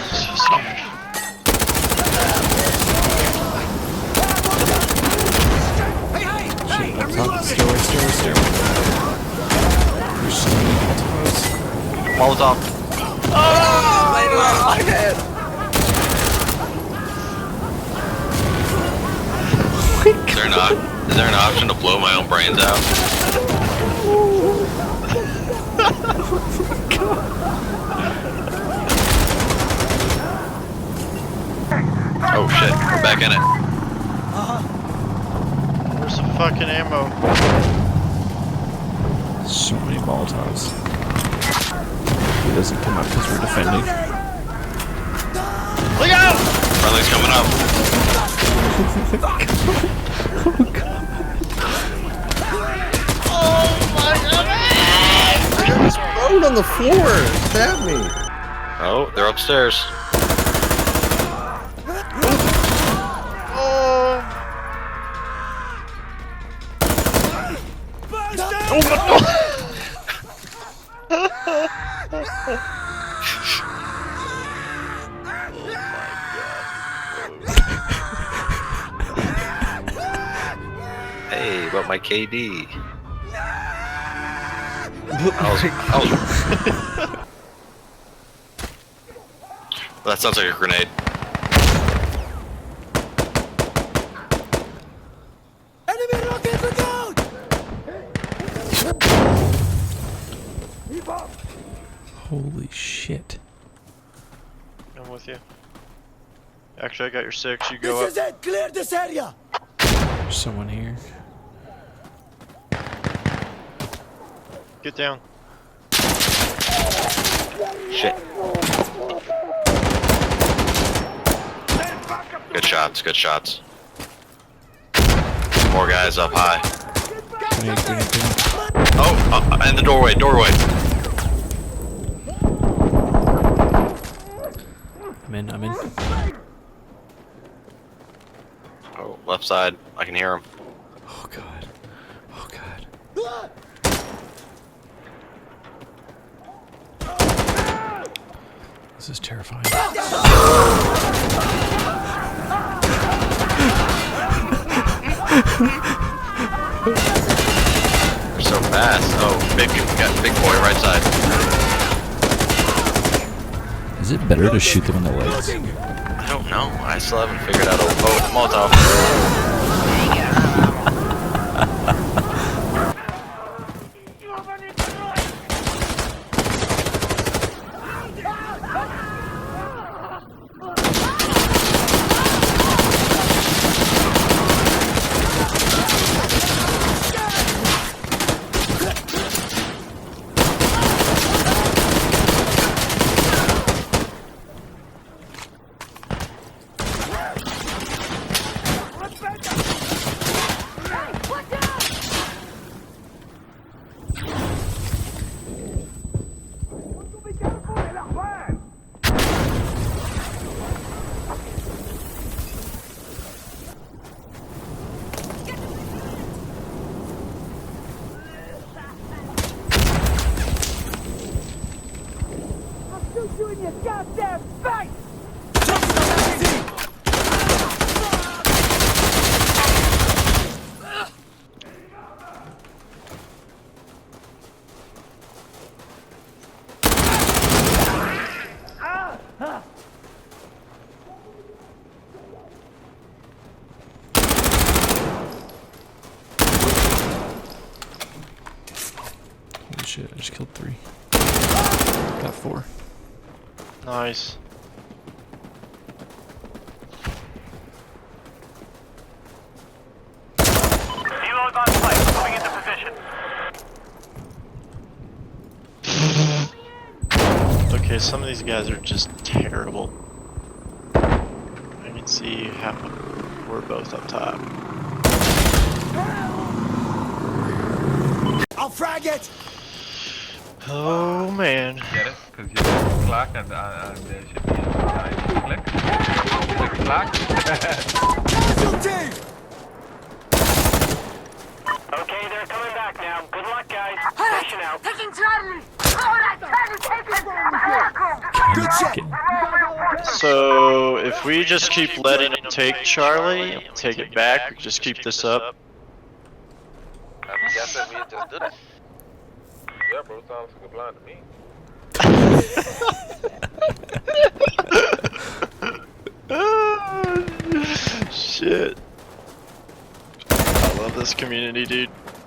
So scared. Hey, I'm reloading! Stairway. Molotov. Oh, my head. Is there an option to blow my own brains out? Oh shit, we're back in it. Where's the fucking ammo? So many Molotovs. He doesn't come up because we're defending. Look out! Friendly's coming up. Oh my god! I just prone on the floor. Stab me. Oh, they're upstairs. Oh my god! Hey, about my KD. That sounds like a grenade. Enemy rocket, look out! Holy shit. I'm with you. Actually, I got your 6. You go This up. is it! Clear this area! There's someone here. Get down. Shit. Good shots, good shots. More guys up high. Grenade. Oh, in the doorway. I'm in. Oh, left side. I can hear him. Oh god. This is terrifying. They're so fast. Oh, big boy right side. Is it better to shoot them in the legs? I don't know. I still haven't figured out. Oh, Molotov. Goddamn face! Holy shit, I just killed 3. Got 4. Nice. Reload on site, moving into position. Okay, some of these guys are just terrible. I can see how we're both up top. I'll frag it! Oh man. Get it? Because you clack and there should be a tiny click. Click clack. Casualty! Okay, they're coming back now. Good luck, guys. Station out. Taking Charlie! All right, Charlie, take it! check. So if we just keep letting him take Charlie, take it back, we just keep this up. I'm guessing we just did it. Yeah, bro, sounds like a blind to me. Shit. I love this community, dude.